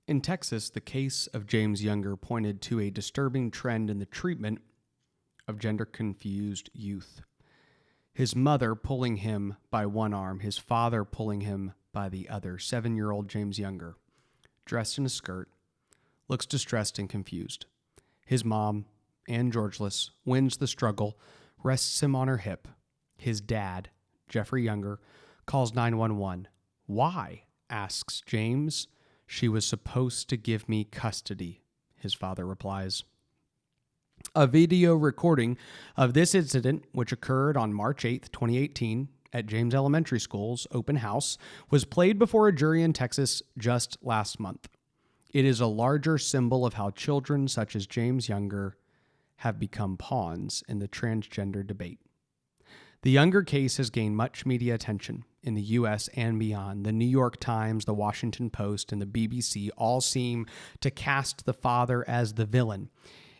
In Texas, the case of James Younger pointed to a disturbing trend in the treatment of gender-confused youth. His mother pulling him by one arm, his father pulling him by the other. 7-year-old James Younger, dressed in a skirt, looks distressed and confused. His mom, Ann Georgeless, wins the struggle, rests him on her hip. His dad, Jeffrey Younger, calls 911. "Why?" asks James. "She was supposed to give me custody," his father replies. A video recording of this incident, which occurred on March 8, 2018, at James Elementary School's open house, was played before a jury in Texas just last month. It is a larger symbol of how children such as James Younger have become pawns in the transgender debate. The Younger case has gained much media attention in the U.S. and beyond. The New York Times, the Washington Post, and the BBC all seem to cast the father as the villain,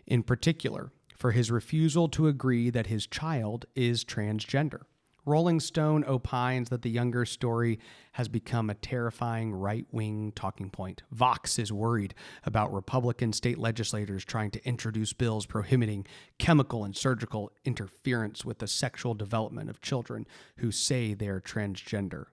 in particular for his refusal to agree that his child is transgender. Rolling Stone opines that the Younger story has become a terrifying right-wing talking point. Vox is worried about Republican state legislators trying to introduce bills prohibiting chemical and surgical interference with the sexual development of children who say they're transgender,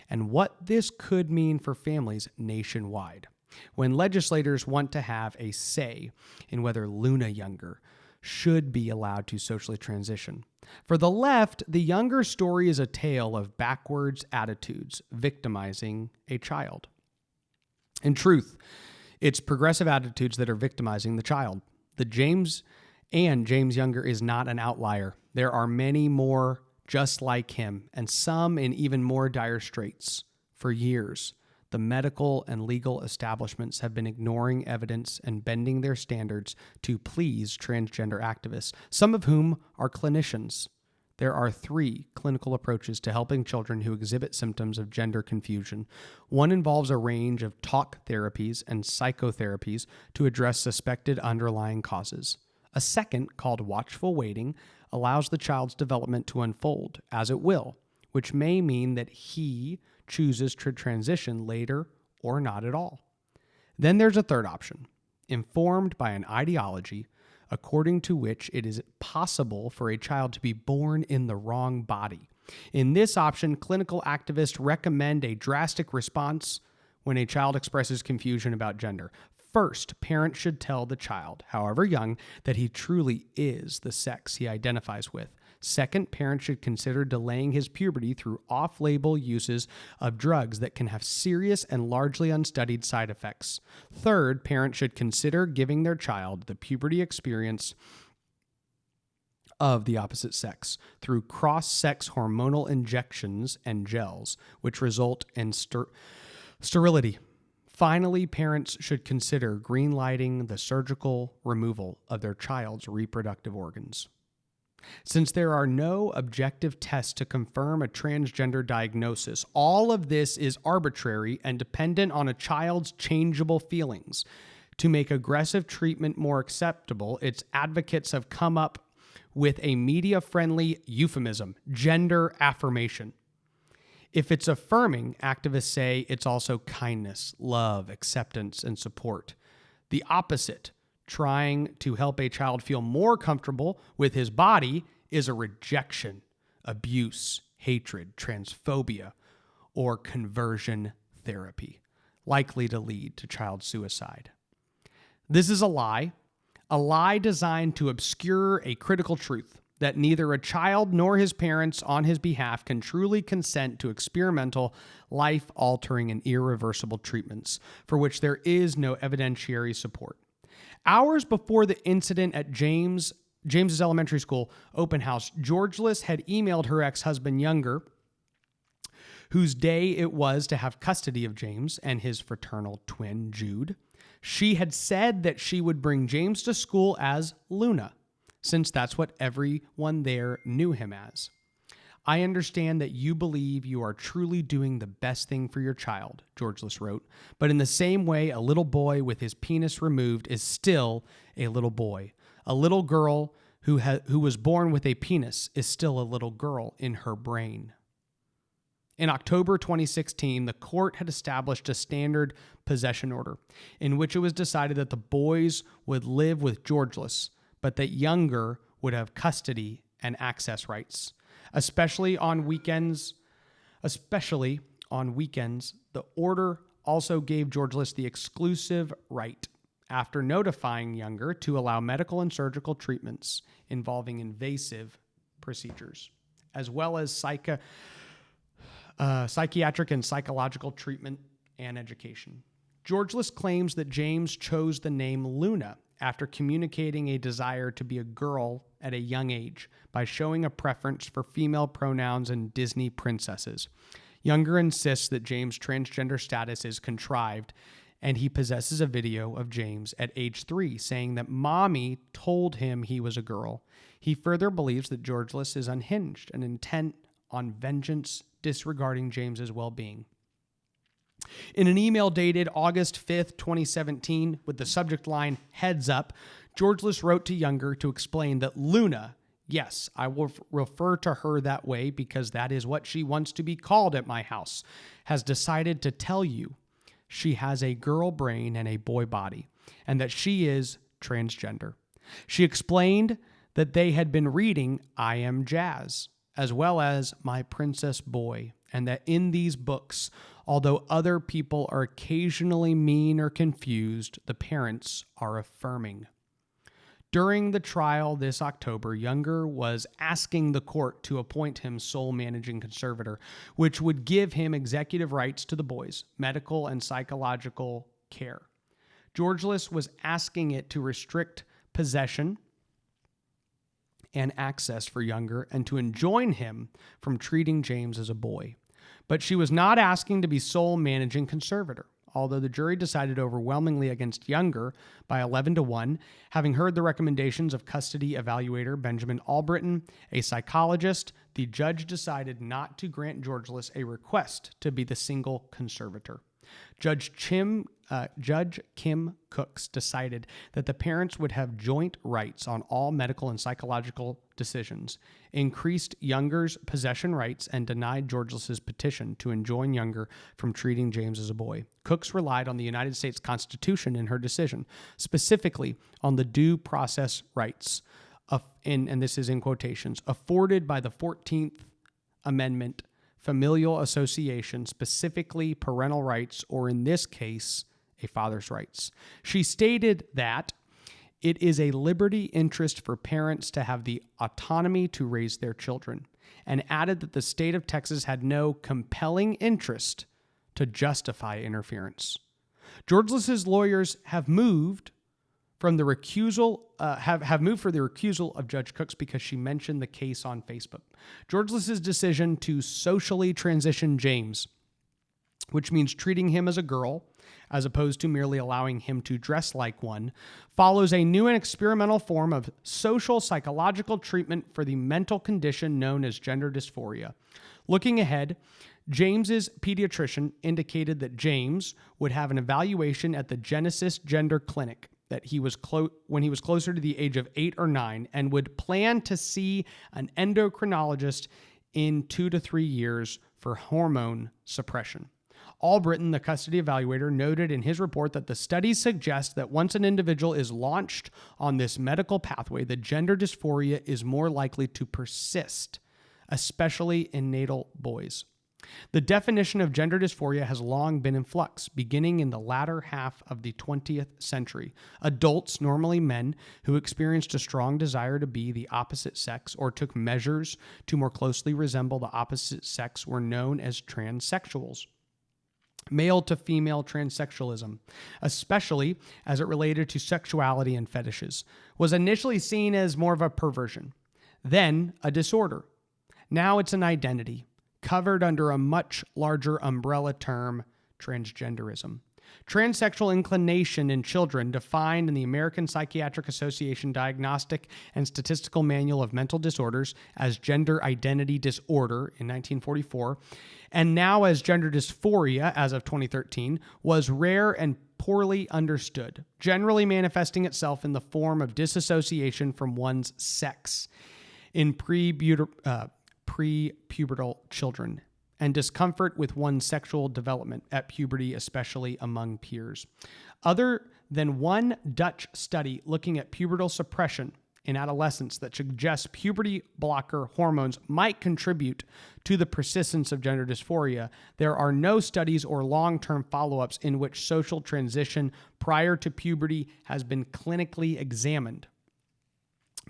and what this could mean for families nationwide. When legislators want to have a say in whether Luna Younger should be allowed to socially transition. For the left, the Younger story is a tale of backwards attitudes victimizing a child. In truth, it's progressive attitudes that are victimizing the child. James Younger is not an outlier. There are many more just like him, and some in even more dire straits. For years, the medical and legal establishments have been ignoring evidence and bending their standards to please transgender activists, some of whom are clinicians. There are 3 clinical approaches to helping children who exhibit symptoms of gender confusion. One involves a range of talk therapies and psychotherapies to address suspected underlying causes. A second, called watchful waiting, allows the child's development to unfold as it will, which may mean that he chooses to transition later or not at all. Then there's a third option, informed by an ideology according to which it is possible for a child to be born in the wrong body. In this option, clinical activists recommend a drastic response when a child expresses confusion about gender. First, parents should tell the child, however young, that he truly is the sex he identifies with. Second, parents should consider delaying his puberty through off-label uses of drugs that can have serious and largely unstudied side effects. Third, parents should consider giving their child the puberty experience of the opposite sex through cross-sex hormonal injections and gels, which result in sterility. Finally, parents should consider green-lighting the surgical removal of their child's reproductive organs. Since there are no objective tests to confirm a transgender diagnosis, all of this is arbitrary and dependent on a child's changeable feelings. To make aggressive treatment more acceptable, its advocates have come up with a media-friendly euphemism, gender affirmation. If it's affirming, activists say it's also kindness, love, acceptance, and support. The opposite, trying to help a child feel more comfortable with his body, is a rejection, abuse, hatred, transphobia, or conversion therapy, likely to lead to child suicide. This is a lie designed to obscure a critical truth, that neither a child nor his parents on his behalf can truly consent to experimental, life-altering, and irreversible treatments for which there is no evidentiary support. Hours before the incident at James's elementary school open house, Georgeless had emailed her ex-husband Younger, whose day it was to have custody of James and his fraternal twin, Jude. She had said that she would bring James to school as Luna, since that's what everyone there knew him as. "I understand that you believe you are truly doing the best thing for your child," Georgeless wrote, "but in the same way, a little boy with his penis removed is still a little boy. A little girl who was born with a penis is still a little girl in her brain." In October 2016, the court had established a standard possession order in which it was decided that the boys would live with Georgeless, but that Younger would have custody and access rights. Especially on weekends, the order also gave Georgeless the exclusive right, after notifying Younger, to allow medical and surgical treatments involving invasive procedures, as well as psychiatric and psychological treatment and education. Georgeless claims that James chose the name Luna after communicating a desire to be a girl at a young age by showing a preference for female pronouns and Disney princesses. Younger insists that James' transgender status is contrived, and he possesses a video of James at age 3 saying that mommy told him he was a girl. He further believes that Georgeless is unhinged and intent on vengeance, disregarding James's well-being. In an email dated August 5th, 2017, with the subject line, "Heads up," Georgeless wrote to Younger to explain that Luna, yes, I will refer to her that way because that is what she wants to be called at my house, has decided to tell you she has a girl brain and a boy body, and that she is transgender. She explained that they had been reading I Am Jazz, as well as My Princess Boy, and that in these books, although other people are occasionally mean or confused, the parents are affirming. During the trial this October, Younger was asking the court to appoint him sole managing conservator, which would give him executive rights to the boys, medical and psychological care. Georgeless was asking it to restrict possession and access for Younger and to enjoin him from treating James as a boy. But she was not asking to be sole managing conservator, although the jury decided overwhelmingly against Younger by 11-1, having heard the recommendations of custody evaluator Benjamin Albritton, a psychologist. The judge decided not to grant Georgeless a request to be the single conservator. Judge Kim Cooks decided that the parents would have joint rights on all medical and psychological decisions, increased Younger's possession rights, and denied Georgeless's petition to enjoin Younger from treating James as a boy. Cooks relied on the United States Constitution in her decision, specifically on the due process rights, and this is in quotations, afforded by the 14th Amendment, familial association, specifically parental rights, or in this case, a father's rights. She stated that it is a liberty interest for parents to have the autonomy to raise their children, and added that the state of Texas had no compelling interest to justify interference. Georgeless's lawyers have moved from the recusal for the recusal of Judge Cooks because she mentioned the case on Facebook. Georgeless's decision to socially transition James, which means treating him as a girl as opposed to merely allowing him to dress like one, follows a new and experimental form of social psychological treatment for the mental condition known as gender dysphoria. Looking ahead, James's pediatrician indicated that James would have an evaluation at the Genesis Gender Clinic that he was when he was closer to the age of 8 or 9, and would plan to see an endocrinologist in 2 to 3 years for hormone suppression. Albritton, the custody evaluator, noted in his report that the studies suggest that once an individual is launched on this medical pathway, the gender dysphoria is more likely to persist, especially in natal boys. The definition of gender dysphoria has long been in flux, beginning in the latter half of the 20th century. Adults, normally men, who experienced a strong desire to be the opposite sex or took measures to more closely resemble the opposite sex were known as transsexuals. Male to female transsexualism, especially as it related to sexuality and fetishes, was initially seen as more of a perversion, then a disorder. Now it's an identity, covered under a much larger umbrella term, transgenderism. Transsexual inclination in children, defined in the American Psychiatric Association Diagnostic and Statistical Manual of Mental Disorders as gender identity disorder in 1944, and now as gender dysphoria as of 2013, was rare and poorly understood, generally manifesting itself in the form of disassociation from one's sex in prepubertal children, and discomfort with one's sexual development at puberty, especially among peers. Other than one Dutch study looking at pubertal suppression in adolescents that suggests puberty blocker hormones might contribute to the persistence of gender dysphoria, there are no studies or long-term follow-ups in which social transition prior to puberty has been clinically examined.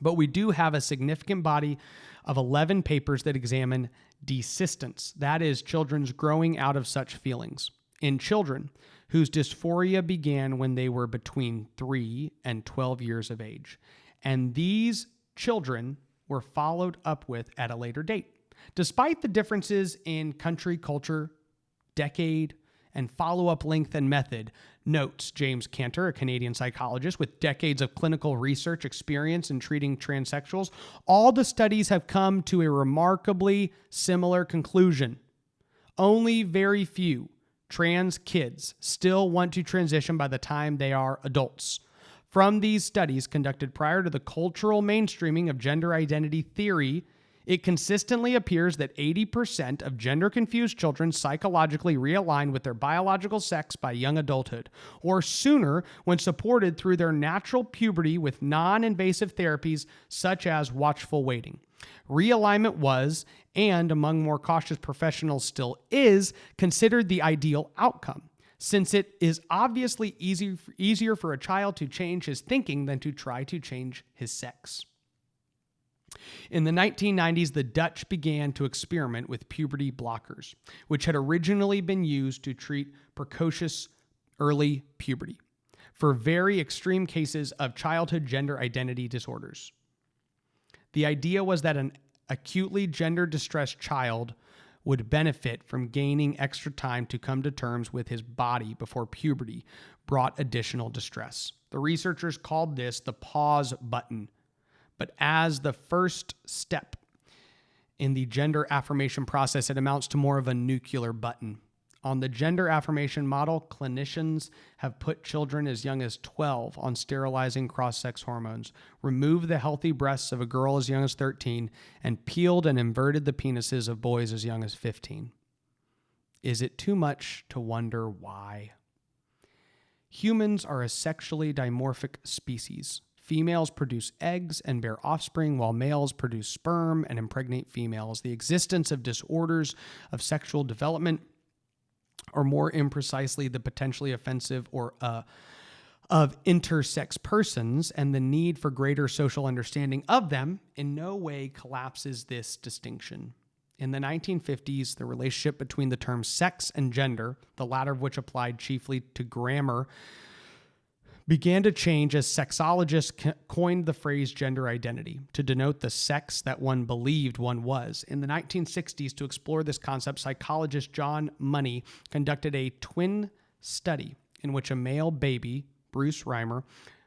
But we do have a significant body of 11 papers that examine desistance, that is, children's growing out of such feelings, in children whose dysphoria began when they were between 3 and 12 years of age. And these children were followed up with at a later date. Despite the differences in country, culture, decade, and follow-up length and method, notes James Cantor, a Canadian psychologist with decades of clinical research experience in treating transsexuals, all the studies have come to a remarkably similar conclusion. Only very few trans kids still want to transition by the time they are adults. From these studies conducted prior to the cultural mainstreaming of gender identity theory, it consistently appears that 80% of gender-confused children psychologically realign with their biological sex by young adulthood, or sooner when supported through their natural puberty with non-invasive therapies such as watchful waiting. Realignment was, and among more cautious professionals still is, considered the ideal outcome, since it is obviously easier for a child to change his thinking than to try to change his sex. In the 1990s, the Dutch began to experiment with puberty blockers, which had originally been used to treat precocious early puberty for very extreme cases of childhood gender identity disorders. The idea was that an acutely gender-distressed child would benefit from gaining extra time to come to terms with his body before puberty brought additional distress. The researchers called this the pause button. But as the first step in the gender affirmation process, it amounts to more of a nuclear button. On the gender affirmation model, clinicians have put children as young as 12 on sterilizing cross-sex hormones, removed the healthy breasts of a girl as young as 13, and peeled and inverted the penises of boys as young as 15. Is it too much to wonder why? Humans are a sexually dimorphic species. Females produce eggs and bear offspring, while males produce sperm and impregnate females. The existence of disorders of sexual development, or more imprecisely, the potentially offensive or of intersex persons, and the need for greater social understanding of them, in no way collapses this distinction. In the 1950s, the relationship between the terms sex and gender, the latter of which applied chiefly to grammar, began to change as sexologists coined the phrase gender identity to denote the sex that one believed one was. In the 1960s, to explore this concept, psychologist John Money conducted a twin study in which a male baby, Bruce Reimer,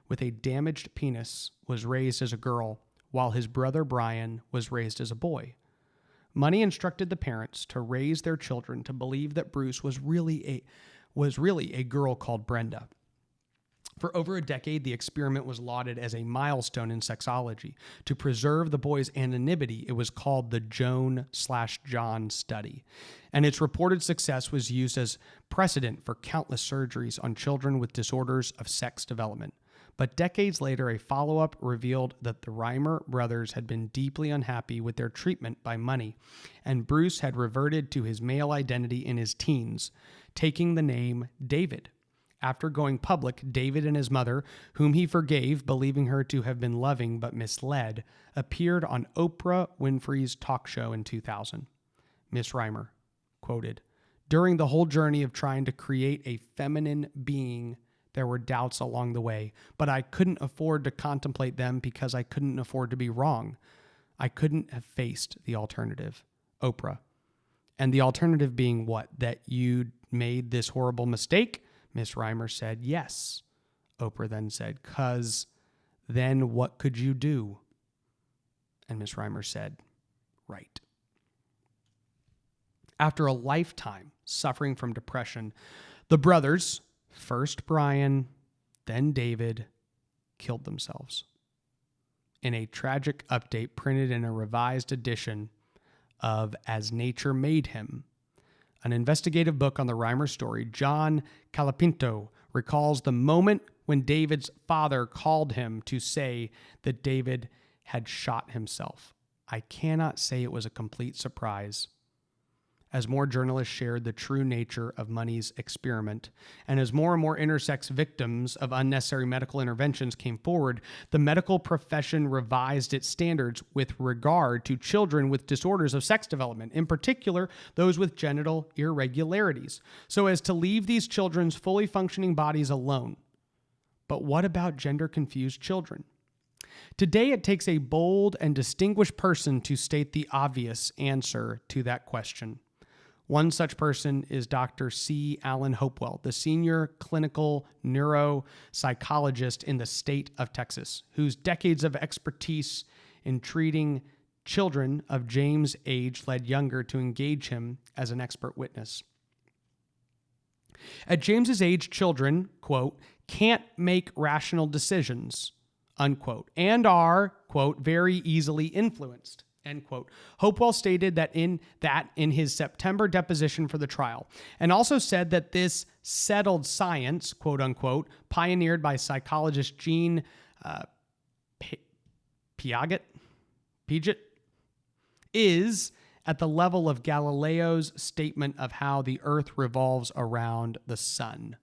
with a damaged penis was raised as a girl, while his brother Brian was raised as a boy. Money instructed the parents to raise their children to believe that Bruce was really a girl called Brenda. For over a decade, the experiment was lauded as a milestone in sexology. To preserve the boy's anonymity, it was called the Joan/John study, and its reported success was used as precedent for countless surgeries on children with disorders of sex development. But decades later, a follow-up revealed that the Reimer brothers had been deeply unhappy with their treatment by Money, and Bruce had reverted to his male identity in his teens, taking the name David. After going public, David and his mother, whom he forgave, believing her to have been loving but misled, appeared on Oprah Winfrey's talk show in 2000. Miss Reimer quoted, "During the whole journey of trying to create a feminine being, there were doubts along the way, but I couldn't afford to contemplate them because I couldn't afford to be wrong. I couldn't have faced the alternative." Oprah. "And the alternative being what? That you'd made this horrible mistake?" Miss Reimer said, "Yes." Oprah then said, "'Cause then what could you do?" And Miss Reimer said, "Right." After a lifetime suffering from depression, the brothers, first Brian, then David, killed themselves. In a tragic update printed in a revised edition of As Nature Made Him, an investigative book on the Reimer story, John Calapinto recalls the moment when David's father called him to say that David had shot himself. I cannot say it was a complete surprise. As more journalists shared the true nature of money's experiment, and as more and more intersex victims of unnecessary medical interventions came forward, the medical profession revised its standards with regard to children with disorders of sex development, in particular those with genital irregularities, so as to leave these children's fully functioning bodies alone. But what about gender-confused children? Today, it takes a bold and distinguished person to state the obvious answer to that question. One such person is Dr. C. Allen Hopewell, the senior clinical neuropsychologist in the state of Texas, whose decades of expertise in treating children of James' age led Younger to engage him as an expert witness. At James's age, children, quote, can't make rational decisions, unquote, and are, quote, very easily influenced, end quote. Hopewell stated that in his September deposition for the trial, and also said that this settled science, quote unquote, pioneered by psychologist Jean Piaget, is at the level of Galileo's statement of how the earth revolves around the sun.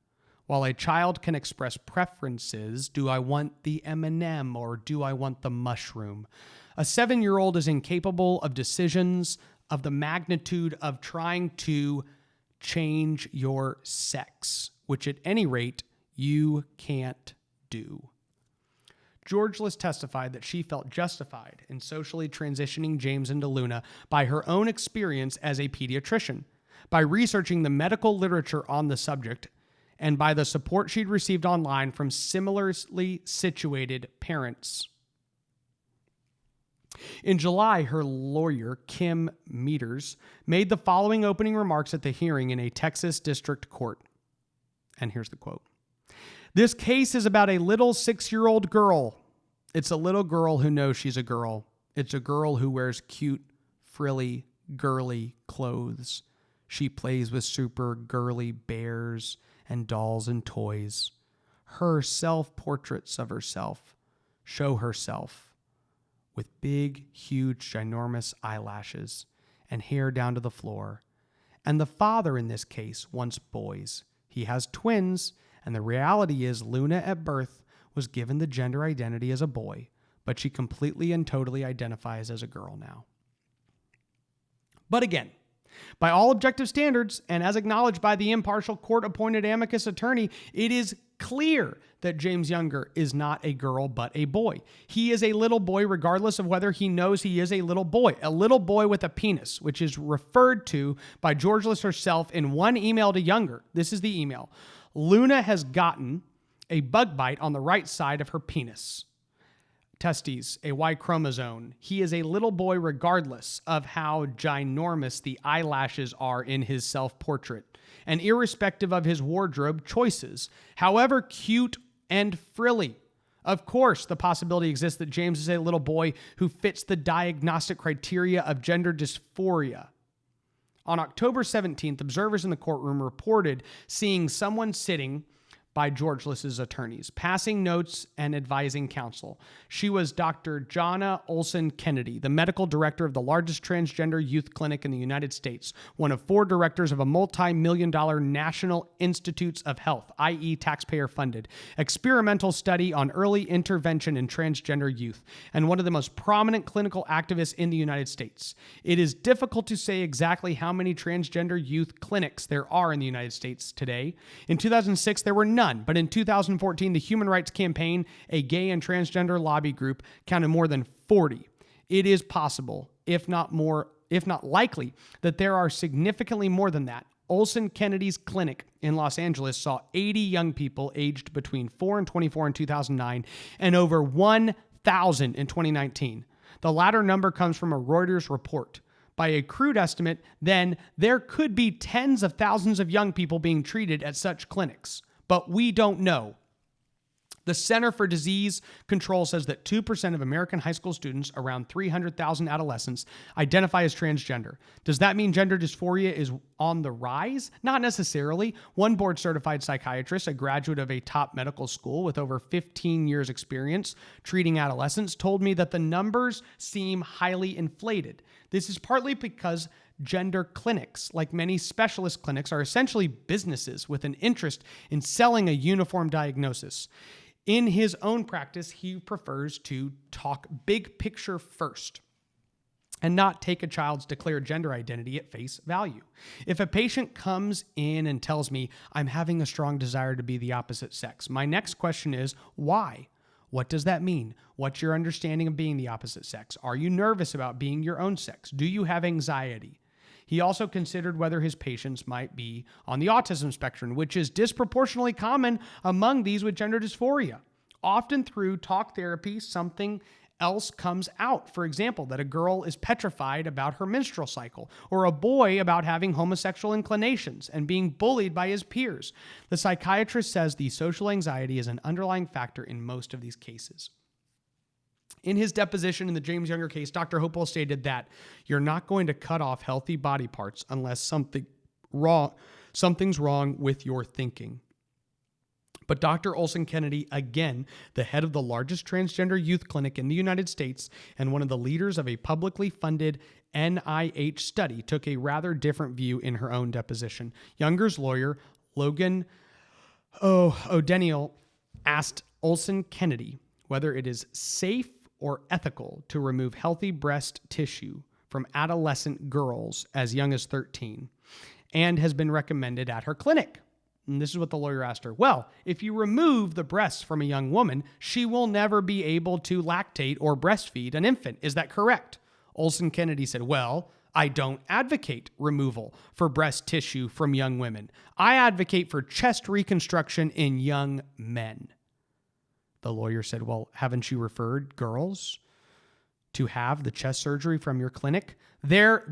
While a child can express preferences, do I want the M&M or do I want the mushroom? A 7-year-old is incapable of decisions of the magnitude of trying to change your sex, which at any rate, you can't do. Georgeless testified that she felt justified in socially transitioning James into Luna by her own experience as a pediatrician, by researching the medical literature on the subject, and by the support she'd received online from similarly situated parents. In July, her lawyer, Kim Meters, made the following opening remarks at the hearing in a Texas district court. And here's the quote. This case is about a little 6-year-old girl. It's a little girl who knows she's a girl. It's a girl who wears cute, frilly, girly clothes. She plays with super girly bears and dolls and toys. Her self-portraits of herself show herself with big, huge, ginormous eyelashes and hair down to the floor. And the father in this case wants boys. He has twins, and the reality is Luna at birth was given the gender identity as a boy, but she completely and totally identifies as a girl now. But again, by all objective standards, and as acknowledged by the impartial court-appointed amicus attorney, it is clear that James Younger is not a girl but a boy. He is a little boy regardless of whether he knows he is a little boy with a penis, which is referred to by Georgeless herself in one email to Younger. This is the email. Luna has gotten a bug bite on the right side of her penis. Testes, a Y chromosome. He is a little boy regardless of how ginormous the eyelashes are in his self-portrait, and irrespective of his wardrobe choices, however cute and frilly. Of course, the possibility exists that James is a little boy who fits the diagnostic criteria of gender dysphoria. On October 17th, observers in the courtroom reported seeing someone sitting by Georgeless's attorneys, passing notes and advising counsel. She was Dr. Jonna Olson Kennedy, the medical director of the largest transgender youth clinic in the United States, one of 4 directors of a multi-million-dollar National Institutes of Health, i.e. taxpayer-funded, experimental study on early intervention in transgender youth, and one of the most prominent clinical activists in the United States. It is difficult to say exactly how many transgender youth clinics there are in the United States today. In 2006, there were none, but in 2014, the Human Rights Campaign, a gay and transgender lobby group, counted more than 40. It is possible, if not likely, that there are significantly more than that. Olson Kennedy's clinic in Los Angeles saw 80 young people aged between 4 and 24 in 2009 and over 1,000 in 2019. The latter number comes from a Reuters report. By a crude estimate, then, there could be tens of thousands of young people being treated at such clinics. But we don't know. The Center for Disease Control says that 2% of American high school students, around 300,000 adolescents, identify as transgender. Does that mean gender dysphoria is on the rise? Not necessarily. One board-certified psychiatrist, a graduate of a top medical school with over 15 years experience treating adolescents, told me that the numbers seem highly inflated. This is partly because gender clinics, like many specialist clinics, are essentially businesses with an interest in selling a uniform diagnosis. In his own practice, he prefers to talk big picture first and not take a child's declared gender identity at face value. If a patient comes in and tells me, I'm having a strong desire to be the opposite sex, my next question is, why? What does that mean? What's your understanding of being the opposite sex? Are you nervous about being your own sex? Do you have anxiety? He also considered whether his patients might be on the autism spectrum, which is disproportionately common among these with gender dysphoria. Often through talk therapy, something else comes out. For example, that a girl is petrified about her menstrual cycle, or a boy about having homosexual inclinations and being bullied by his peers. The psychiatrist says the social anxiety is an underlying factor in most of these cases. In his deposition in the James Younger case, Dr. Hopewell stated that you're not going to cut off healthy body parts unless something's wrong with your thinking. But Dr. Olson Kennedy, again, the head of the largest transgender youth clinic in the United States and one of the leaders of a publicly funded NIH study, took a rather different view in her own deposition. Younger's lawyer, Logan O'Daniel, asked Olson Kennedy whether it is safe or ethical to remove healthy breast tissue from adolescent girls as young as 13, and has been recommended at her clinic. And this is what the lawyer asked her. Well, if you remove the breasts from a young woman, she will never be able to lactate or breastfeed an infant. Is that correct? Olson Kennedy said, well, I don't advocate removal for breast tissue from young women. I advocate for chest reconstruction in young men. The lawyer said, well, haven't you referred girls to have the chest surgery from your clinic? They're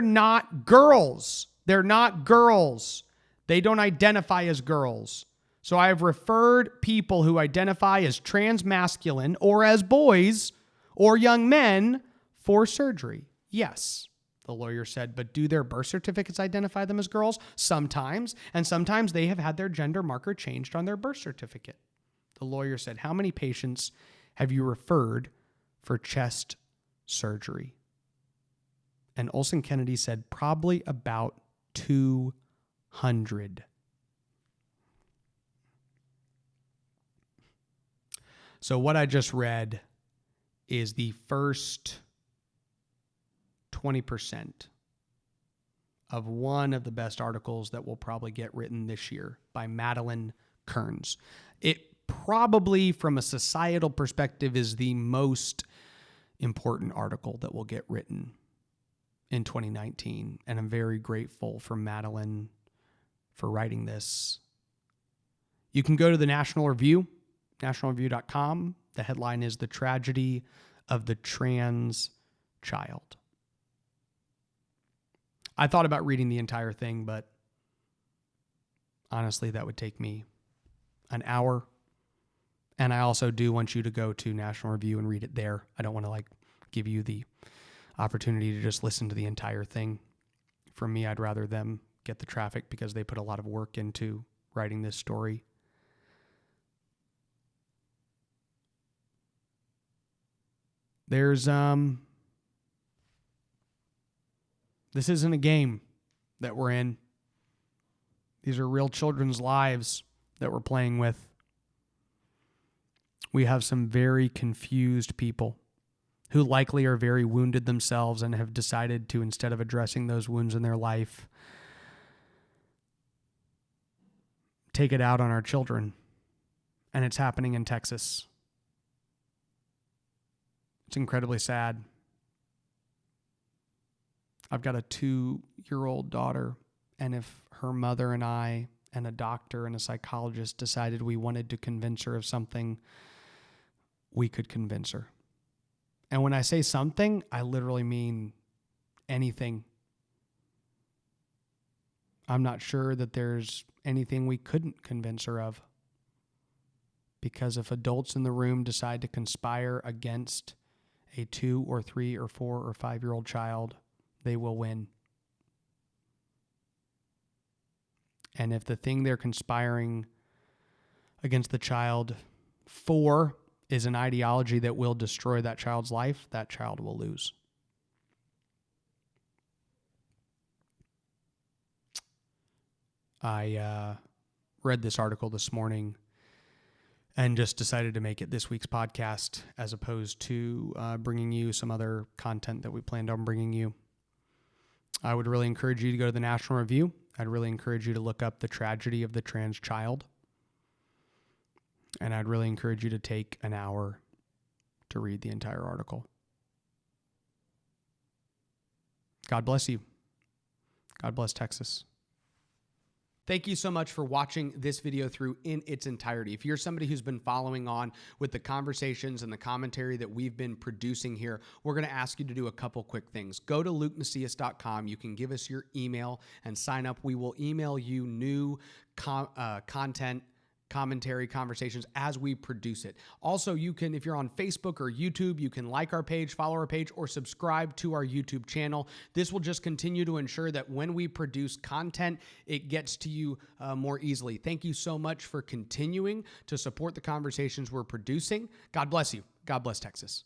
not girls. They're not girls. They don't identify as girls. So I have referred people who identify as transmasculine or as boys or young men for surgery. Yes, the lawyer said, but do their birth certificates identify them as girls? Sometimes, and sometimes they have had their gender marker changed on their birth certificate. The lawyer said, how many patients have you referred for chest surgery? And Olson Kennedy said, probably about 200. So what I just read is the first 20% of one of the best articles that will probably get written this year by Madeline Kearns. It probably, from a societal perspective, is the most important article that will get written in 2019. And I'm very grateful for Madeline for writing this. You can go to the National Review, nationalreview.com. The headline is The Tragedy of the Trans Child. I thought about reading the entire thing, but honestly, that would take me an hour. And I also do want you to go to National Review and read it there. I don't want to give you the opportunity to just listen to the entire thing. For me, I'd rather them get the traffic because they put a lot of work into writing this story. There's this isn't a game that we're in. These are real children's lives that we're playing with. We have some very confused people who likely are very wounded themselves and have decided to, instead of addressing those wounds in their life, take it out on our children. And it's happening in Texas. It's incredibly sad. I've got a 2-year-old daughter, and if her mother and I and a doctor and a psychologist decided we wanted to convince her of something, we could convince her. And when I say something, I literally mean anything. I'm not sure that there's anything we couldn't convince her of, Because if adults in the room decide to conspire against a 2 or 3 or 4 or 5-year-old child, they will win. And if the thing they're conspiring against the child for is an ideology that will destroy that child's life, that child will lose. I read this article this morning and just decided to make it this week's podcast as opposed to bringing you some other content that we planned on bringing you. I would really encourage you to go to the National Review. I'd really encourage you to look up the tragedy of the trans child. And I'd really encourage you to take an hour to read the entire article. God bless you. God bless Texas. Thank you so much for watching this video through in its entirety. If you're somebody who's been following on with the conversations and the commentary that we've been producing here, we're going to ask you to do a couple quick things. Go to lukemacias.com. You can give us your email and sign up. We will email you new content, commentary, conversations as we produce it. Also, you can, if you're on Facebook or YouTube, you can like our page, follow our page, or subscribe to our YouTube channel. This will just continue to ensure that when we produce content, it gets to you more easily. Thank you so much for continuing to support the conversations we're producing. God bless you. God bless Texas.